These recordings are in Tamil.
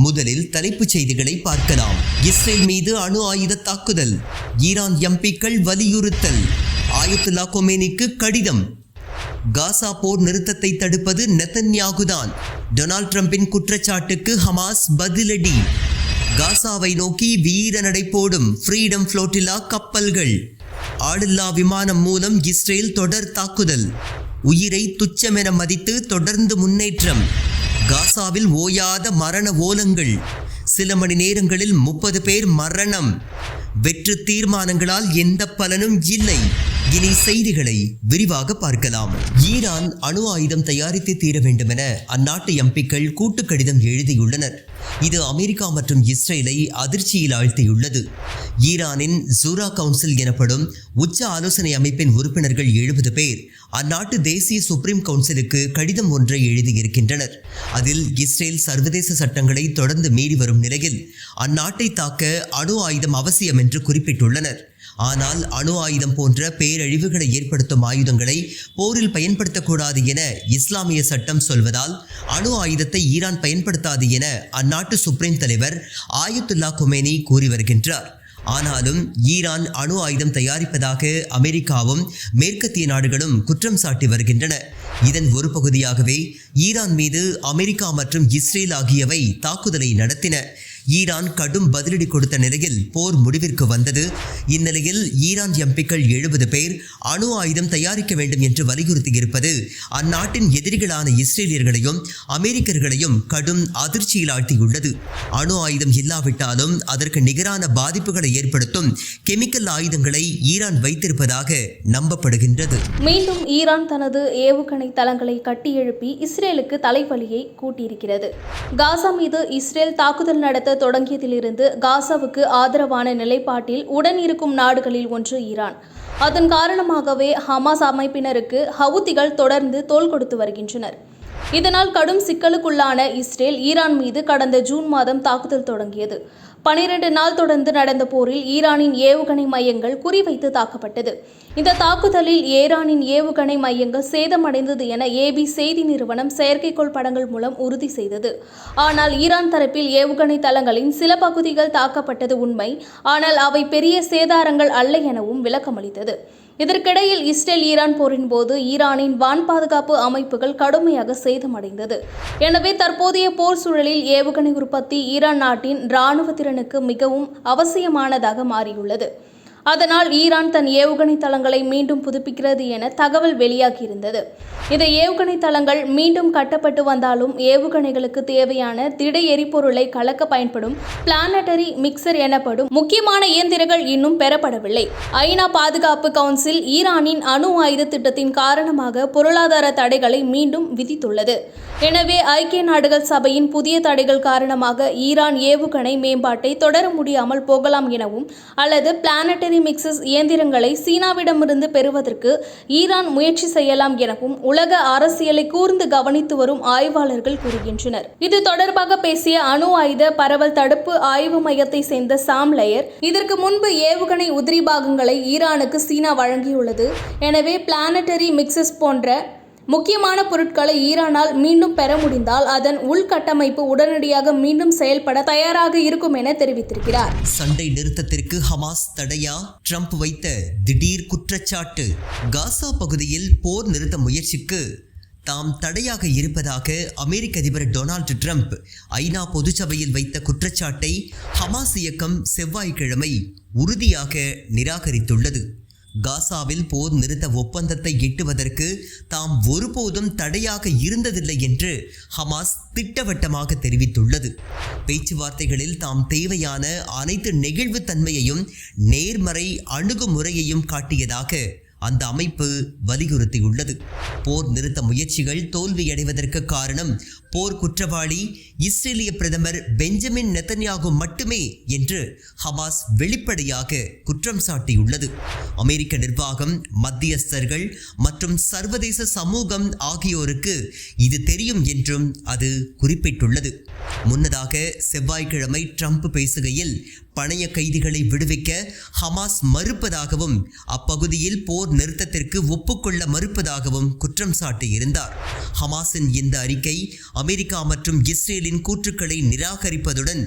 முதலில் தலைப்புச் செய்திகளை பார்க்கலாம். இஸ்ரேல் மீது அணு ஆயுத தாக்குதல், ஈரான் எம்பிக்கள் வலியுறுத்தல், ஆயத்துல்லா கொமேனிக்கு கடிதம், காசா போர் நிறுத்தத்தை தடுப்பது நெதன்யாகுதான், டொனால்ட் ட்ரம்பின் குற்றச்சாட்டுக்கு ஹமாஸ் பதிலடி, காசாவை நோக்கி வீர நடை போடும் ஃப்ரீடம் ஃப்ளோட்டில்லா கப்பல்கள், ஆளில்லா விமானம் மூலம் இஸ்ரேல் தொடர் தாக்குதல், உயிரை துச்சமென மதித்து தொடர்ந்து முன்னேற்றம், காசாவில் ஓயாத மரண ஓலங்கள், சில மணி நேரங்களில் 30 பேர் மரணம், வெற்று தீர்மானங்களால் எந்த பலனும் இல்லை. இனி செய்திகளை விரிவாக பார்க்கலாம். ஈரான் அணு ஆயுதம் தயாரித்து தீர வேண்டுமென அந்நாட்டு எம்பிக்கள் கூட்டு கடிதம் எழுதியுள்ளனர். இது அமெரிக்கா மற்றும் இஸ்ரேலை அதிர்ச்சியில் ஆழ்த்தியுள்ளது. ஈரானின் ஜூரா கவுன்சில் எனப்படும் உச்ச ஆலோசனை அமைப்பின் உறுப்பினர்கள் 70 பேர் அந்நாட்டு தேசிய சுப்ரீம் கவுன்சிலுக்கு கடிதம் ஒன்றை எழுதியிருக்கின்றனர். அதில் இஸ்ரேல் சர்வதேச சட்டங்களை தொடர்ந்து மீறி வரும் நிலையில் அந்நாட்டை தாக்க அணு ஆயுதம் அவசியம் என்று குறிப்பிட்டுள்ளனர். ஆனால் அணு ஆயுதம் போன்ற பேரழிவுகளை ஏற்படுத்தும் ஆயுதங்களை போரில் பயன்படுத்தக்கூடாது என இஸ்லாமிய சட்டம் சொல்வதால் அணு ஆயுதத்தை ஈரான் பயன்படுத்தாது என அந்நாட்டு சுப்ரீம் தலைவர் ஆயத்துல்லா கொமேனி கூறி வருகின்றார். ஆனாலும் ஈரான் அணு ஆயுதம் தயாரிப்பதாக அமெரிக்காவும் மேற்கத்திய நாடுகளும் குற்றம் சாட்டி வருகின்றன. இதன் ஒரு பகுதியாகவே ஈரான் மீது அமெரிக்கா மற்றும் இஸ்ரேல் ஆகியவை தாக்குதலை நடத்தின. ஈரான் கடும் பதிலடி கொடுத்த நிலையில் போர் முடிவிற்கு வந்தது. இந்நிலையில் ஈரான் எம்பிக்கள் 70 பேர் அணு ஆயுதம் தயாரிக்க வேண்டும் என்று வலியுறுத்தியிருப்பது அந்நாட்டின் எதிரிகளான இஸ்ரேலியர்களையும் அமெரிக்கர்களையும் கடும் அதிர்ச்சியில் ஆழ்த்தியுள்ளது. அணு ஆயுதம் இல்லாவிட்டாலும் அதற்கு நிகரான பாதிப்புகளை ஏற்படுத்தும் கெமிக்கல் ஆயுதங்களை ஈரான் வைத்திருப்பதாக நம்பப்படுகின்றது. மீண்டும் ஈரான் தனது ஏவுகணை தளங்களை கட்டியெழுப்பி இஸ்ரேலுக்கு தலைவலியை கூட்டியிருக்கிறது. காசா மீது இஸ்ரேல் தாக்குதல் நடத்த தொடங்கியதிலிருந்து காசாவுக்கு ஆதரவான நிலைப்பாட்டில் உடன் இருக்கும் நாடுகளில் ஒன்று ஈரான். அதன் காரணமாகவே ஹமாஸ் அமைப்பினருக்கு ஹவுத்திகள் தொடர்ந்து தோள் கொடுத்து வருகின்றனர். இதனால் கடும் சிக்கலுக்குள்ளான இஸ்ரேல் ஈரான் மீது கடந்த ஜூன் மாதம் தாக்குதல் தொடங்கியது. 12 நாள் தொடர்ந்து நடந்த போரில் ஈரானின் ஏவுகணை மையங்கள் குறிவைத்து தாக்கப்பட்டது. இந்த தாக்குதலில் ஈரானின் ஏவுகணை மையங்கள் சேதமடைந்தது என ஏபி செய்தி நிறுவனம் செயற்கைக்கோள் படங்கள் மூலம் உறுதி செய்தது. ஆனால் ஈரான் தரப்பில் ஏவுகணை தளங்களின் சில பகுதிகள் தாக்கப்பட்டது உண்மை, ஆனால் அவை பெரிய சேதாரங்கள் அல்ல எனவும் விளக்கமளித்தது. இதற்கிடையில் இஸ்ரேல் ஈரான் போரின் போது ஈரானின் வான் பாதுகாப்பு அமைப்புகள் கடுமையாக சேதமடைந்தது. எனவே தற்போதைய போர் சூழலில் ஏவுகணை உற்பத்தி ஈரான் நாட்டின் இராணுவ திறனுக்கு மிகவும் அவசியமானதாக மாறியுள்ளது. அதனால் ஈரான் தன் ஏவுகணை தளங்களை மீண்டும் புதுப்பிக்கிறது என தகவல் வெளியாகியிருந்தது. இந்த ஏவுகணை தளங்கள் மீண்டும் கட்டப்பட்டு வந்தாலும் ஏவுகணைகளுக்கு தேவையான திட எரிபொருளை கலக்க பயன்படும் பிளானட்டரி மிக்சர் எனப்படும் முக்கியமான இயந்திரங்கள் இன்னும் பெறப்படவில்லை. ஐநா பாதுகாப்பு கவுன்சில் ஈரானின் அணு ஆயுத திட்டத்தின் காரணமாக பொருளாதார தடைகளை மீண்டும் விதித்துள்ளது. எனவே ஐக்கிய நாடுகள் சபையின் புதிய தடைகள் காரணமாக ஈரான் ஏவுகணை மேம்பாட்டை தொடர முடியாமல் போகலாம் எனவும், அல்லது பிளானட்டரி மிக்சஸ் இயந்திரங்களை சீனாவிடமிருந்து பெறுவதற்கு ஈரான் முயற்சி செய்யலாம் எனவும் உலக அரசியலை கூர்ந்து கவனித்து வரும் ஆய்வாளர்கள் கூறுகின்றனர். இது தொடர்பாக பேசிய அணு ஆயுத பரவல் தடுப்பு ஆய்வு மையத்தை சேர்ந்த சாம் லேயர், இதற்கு முன்பு ஏவுகணை உதிரி பாகங்களை ஈரானுக்கு சீனா வழங்கியுள்ளது. எனவே பிளானட்டரி மிக்சஸ் போன்ற முக்கியமான பொருட்களை ஈரானால் மீண்டும் பெற முடிந்தால் அதன் உள்கட்டமைப்பு உடனடியாக மீண்டும் செயல்பட தயாராக இருக்கும் என தெரிவித்திருக்கிறார். சண்டை நிறுத்தத்திற்கு ஹமாஸ் தடையா? ட்ரம்ப் வைத்த திடீர் குற்றச்சாட்டு. காசா பகுதியில் போர் நிறுத்த முயற்சிக்கு தாம் தடையாக இருப்பதாக அமெரிக்க அதிபர் டொனால்ட் ட்ரம்ப் ஐநா பொதுச்சபையில் வைத்த குற்றச்சாட்டை ஹமாஸ் இயக்கம் செவ்வாய்க்கிழமை உறுதியாக நிராகரித்துள்ளது. காசாவில் போர் நிறுத்த ஒப்பந்தத்தை எட்டுவதற்கு தாம் ஒருபோதும் தடையாக இருந்ததில்லை என்று ஹமாஸ் திட்டவட்டமாக தெரிவித்துள்ளது. பேச்சுவார்த்தைகளில் தாம் தேவையான அனைத்து நெகிழ்வுத்தன்மையையும் நேர்மறை அணுகுமுறையையும் காட்டியதாக அந்த அமைப்பு வலியுறுத்தியுள்ளது. போர் நிறுத்த முயற்சிகள் தோல்வியடைவதற்கு காரணம் போர் குற்றவாளி இஸ்ரேலிய பிரதமர் பெஞ்சமின் நெதன்யாகு மட்டுமே என்று ஹமாஸ் வெளிப்படையாக குற்றம் சாட்டியுள்ளது. அமெரிக்க நிர்வாகம், மத்தியஸ்தர்கள் மற்றும் சர்வதேச சமூகம் ஆகியோருக்கு இது தெரியும் என்றும் அது குறிப்பிட்டுள்ளது. முன்னதாக செவ்வாய்க்கிழமை ட்ரம்ப் பேசுகையில் பணைய கைதிகளை விடுவிக்க ஹமாஸ் மறுப்பதாகவும் அப்பகுதியில் போர் நிறுத்தத்திற்கு ஒப்புக்கொள்ள மறுப்பதாகவும் குற்றம் சாட்டியிருந்தார். ஹமாஸின் இந்த அறிக்கை அமெரிக்கா மற்றும் இஸ்ரேலின் கூற்றுக்களை நிராகரிப்பதுடன்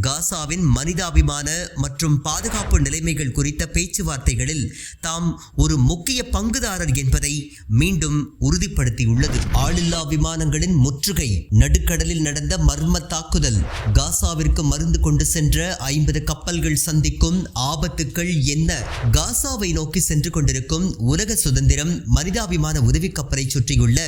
காசாவின் மனிதாபிமான மற்றும் பாதுகாப்பு நிலைமைகள் குறித்த பேச்சுவார்த்தைகளில் தாம் ஒரு முக்கிய பங்குதாரர் என்பதை மீண்டும் உறுதிப்படுத்தியுள்ளது. ஆளில்லா விமானங்களின் முற்றுகை, நடுக்கடலில் நடந்த மர்ம தாக்குதல், காசாவிற்கு மருந்து கொண்டு சென்ற 50 கப்பல்கள் சந்திக்கும் ஆபத்துக்கள் என்ன? காசாவை நோக்கி சென்று கொண்டிருக்கும் உலக சுதந்திரம் மனிதாபிமான உதவி கப்பலை சுற்றியுள்ள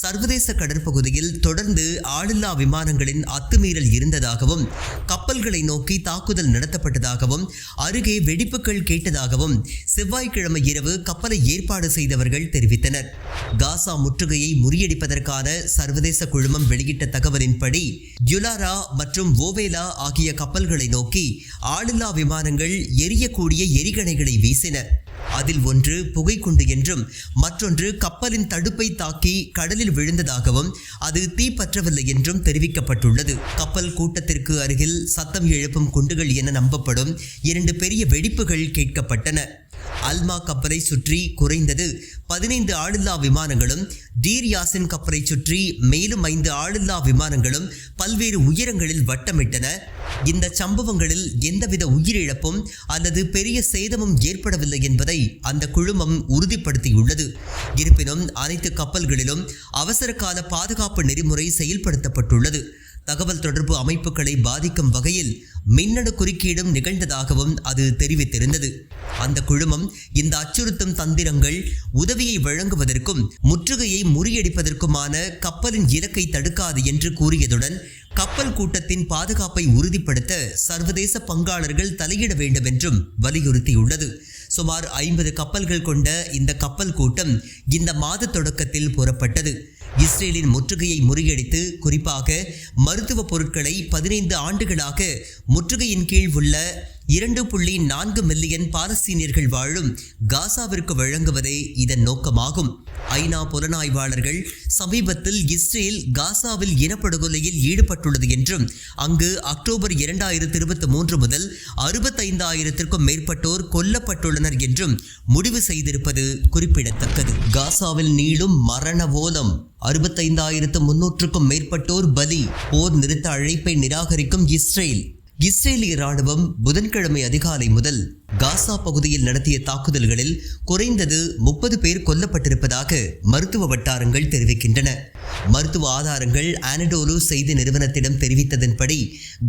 சர்வதேச கடற்பகுதியில் தொடர்ந்து ஆளில்லா விமானங்களின் அத்துமீறல் இருந்ததாகவும் கப்பல்களை நோக்கி தாக்குதல் நடத்தப்பட்டதாகவும் அருகே வெடிப்புகள் கேட்டதாகவும் செவ்வாய்க்கிழமை இரவு கப்பலை ஏற்பாடு செய்தவர்கள் தெரிவித்தனர். காசா முற்றுகையை முறியடிப்பதற்கான சர்வதேச குழுமம் வெளியிட்ட தகவலின்படி யுலாரா மற்றும் ஓவேலா ஆகிய கப்பல்களை நோக்கி ஆளில்லா விமானங்கள் எரியக்கூடிய எரிகணைகளை வீசின. அதில் ஒன்று புகைக்குண்டு என்றும் மற்றொன்று கப்பலின் தடுப்பை தாக்கி கடலில் விழுந்ததாகவும் அது தீப்பற்றவில்லை என்றும் தெரிவிக்கப்பட்டுள்ளது. கப்பல் கூட்டத்திற்கு அருகில் சத்தம் எழுப்பும் குண்டுகள் என நம்பப்படும் 2 பெரிய வெடிப்புகள் கேட்கப்பட்டன. அல்மா கப்பலை சுற்றி குறைந்தது 15 ஆளில்லா விமானங்களும், டீர் யாசின் கப்பலை சுற்றி மேலும் 5 ஆளில்லா விமானங்களும் பல்வேறு உயரங்களில் வட்டமிட்டன. இந்த சம்பவங்களில் எந்தவித உயிரிழப்பும் அல்லது பெரிய சேதமும் ஏற்படவில்லை என்பதை அந்த குழுமம் உறுதிப்படுத்தியுள்ளது. இருப்பினும் அனைத்து கப்பல்களிலும் அவசர கால பாதுகாப்பு நெறிமுறை செயல்படுத்தப்பட்டுள்ளது. தகவல் தொடர்பு அமைப்புகளை பாதிக்கும் வகையில் மின்னணு குறுக்கீடும் நிகழ்ந்ததாகவும் அது தெரிவித்திருந்தது. அந்த குழுமம் இந்த அச்சுறுத்தும் தந்திரங்கள் உதவியை வழங்குவதற்கும் முற்றுகையை முறியடிப்பதற்குமான கப்பலின் இலக்கை தடுக்காது என்று கூறியதுடன் கப்பல் கூட்டத்தின் பாதுகாப்பை உறுதிப்படுத்த சர்வதேச பங்காளர்கள் தலையிட வேண்டும் என்றும் வலியுறுத்தியுள்ளது. சுமார் 50 கப்பல்கள் கொண்ட இந்த கப்பல் கூட்டம் இந்த மாத தொடக்கத்தில் புறப்பட்டது. இஸ்ரேலின் முற்றுகையை முறியடித்து குறிப்பாக மருத்துவ பொருட்களை 15 ஆண்டுகளாக முற்றுகையின் கீழ் உள்ள 2.4 மில்லியன் பாலஸ்தீனியர்கள் வாழும் காசாவிற்கு வழங்குவதே இதன் நோக்கமாகும். ஐநா புலனாய்வாளர்கள் சமீபத்தில் இஸ்ரேல் காசாவில் இனப்படுகொலையில் ஈடுபட்டுள்ளது என்றும் அங்கு அக்டோபர் 2023 முதல் 65,000க்கும் மேற்பட்டோர் கொல்லப்பட்டுள்ளனர் என்றும் முடிவு செய்திருப்பது குறிப்பிடத்தக்கது. காசாவில் நீளும் மரண ஓலம், 65,300க்கும் மேற்பட்டோர் பலி, போர் நிறுத்த அழைப்பை நிராகரிக்கும் இஸ்ரேலிய ராணுவம் புதன்கிழமை அதிகாலை முதல் காசா பகுதியில் நடத்திய தாக்குதல்களில் குறைந்தது 30 பேர் கொல்லப்பட்டிருப்பதாக மருத்துவ வட்டாரங்கள் தெரிவிக்கின்றன. மருத்துவ ஆதாரங்கள் ஆனடோலு செய்தி நிறுவனத்திடம் தெரிவித்ததன்படி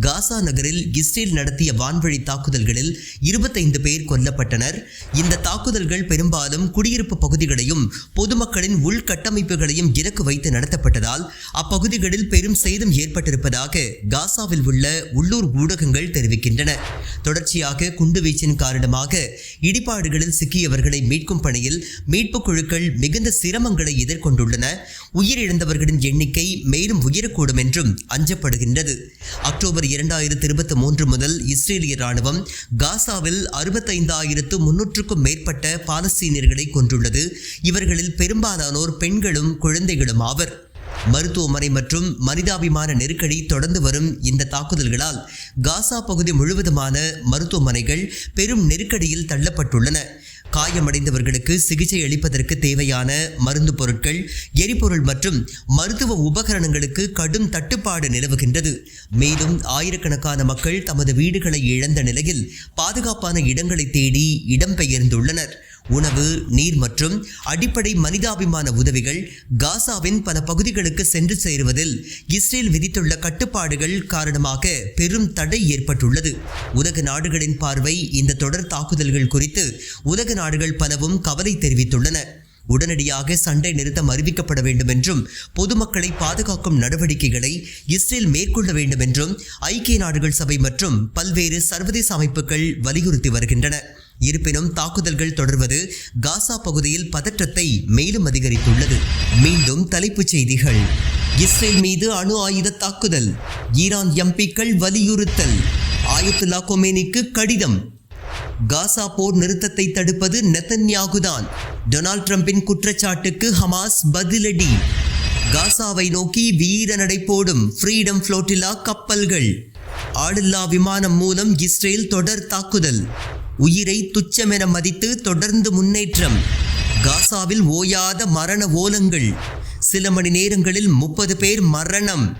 காசா நகரில் இஸ்ரேல் நடத்திய வான்வழி தாக்குதல்களில் 25 பேர் கொல்லப்பட்டனர். இந்த தாக்குதல்கள் பெரும்பாலும் குடியிருப்பு பகுதிகளையும் பொதுமக்களின் உள்கட்டமைப்புகளையும் இலக்கு வைத்து நடத்தப்பட்டதால் அப்பகுதிகளில் பெரும் சேதம் ஏற்பட்டிருப்பதாக காசாவில் உள்ள உள்ளூர் ஊடகங்கள் தெரிவிக்கின்றன. தொடர்ச்சியாக குண்டுவீச்சின் காரணமாக இடிபாடுகளில் சிக்கியவர்களை மீட்கும் பணியில் மீட்புக் குழுக்கள் மிகுந்த சிரமங்களை எதிர்கொண்டுள்ளன. உயிரிழந்தவர்களின் எண்ணிக்கை மேலும் உயரக்கூடும் என்றும் அஞ்சப்படுகின்றது. அக்டோபர் 2023 முதல் இஸ்ரேலிய ராணுவம் காசாவில் 65,300க்கும் மேற்பட்ட பாலஸ்தீனியர்களை கொன்றுள்ளது. இவர்களில் பெரும்பாலானோர் பெண்களும் குழந்தைகளும் ஆவர். மருத்துவமனை மற்றும் மனிதாபிமான நெருக்கடி தொடர்ந்து வரும் இந்த தாக்குதல்களால் காசா பகுதி முழுவதுமான மருத்துவமனைகள் பெரும் நெருக்கடியில் தள்ளப்பட்டுள்ளன. காயமடைந்தவர்களுக்கு சிகிச்சை அளிப்பதற்கு தேவையான மருந்து பொருட்கள், எரிபொருள் மற்றும் மருத்துவ உபகரணங்களுக்கு கடும் தட்டுப்பாடு நிலவுகின்றது. மேலும் ஆயிரக்கணக்கான மக்கள் தமது வீடுகளை இழந்த நிலையில் பாதுகாப்பான இடங்களை தேடி இடம்பெயர்ந்துள்ளனர். உணவு, நீர் மற்றும் அடிப்படை மனிதாபிமான உதவிகள் காசாவின் பல பகுதிகளுக்கு சென்று சேருவதில் இஸ்ரேல் விதித்துள்ள கட்டுப்பாடுகள் காரணமாக பெரும் தடை ஏற்பட்டுள்ளது. உலக நாடுகளின் பார்வை இந்த தொடர் தாக்குதல்கள் குறித்து உலக நாடுகள் பலவும் கவலை தெரிவித்துள்ளன. உடனடியாக சண்டை நிறுத்தம் அறிவிக்கப்பட வேண்டும் என்றும் பொதுமக்களை பாதுகாக்கும் நடவடிக்கைகளை இஸ்ரேல் மேற்கொள்ள வேண்டும் என்றும் ஐக்கிய நாடுகள் சபை மற்றும் பல்வேறு சர்வதேச அமைப்புகள் வலியுறுத்தி வருகின்றன. இருப்பினும் தாக்குதல்கள் தொடர்வது காசா பகுதியில் பதற்றத்தை மேலும் அதிகரித்துள்ளது. மீண்டும் தலைப்புச் செய்திகள். இஸ்ரேல் மீது அணு ஆயுத தாக்குதல், ஈரான் எம்பிக்கள் வலியுறுத்தல், ஆயத்துல்லா கொமேனிக்கு கடிதம். காசா போர் நிறுத்தத்தை தடுப்பது நெதன்யாகுதான், டொனால்ட் ட்ரம்பின் குற்றச்சாட்டுக்கு ஹமாஸ் பதிலடி. காசாவை நோக்கி வீர நடை போடும் ஃப்ரீடம் ஃப்ளோட்டிலா கப்பல்கள். ஆளில்லா விமானம் மூலம் இஸ்ரேல் தொடர் தாக்குதல். உயிரை துச்சமென மதித்து தொடர்ந்து முன்னேற்றம். காசாவில் ஓயாத மரண ஓலங்கள். சில மணி நேரங்களில் 30 பேர் மரணம்.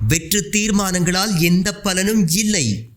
வெற்று தீர்மானங்களால் எந்த பலனும் இல்லை.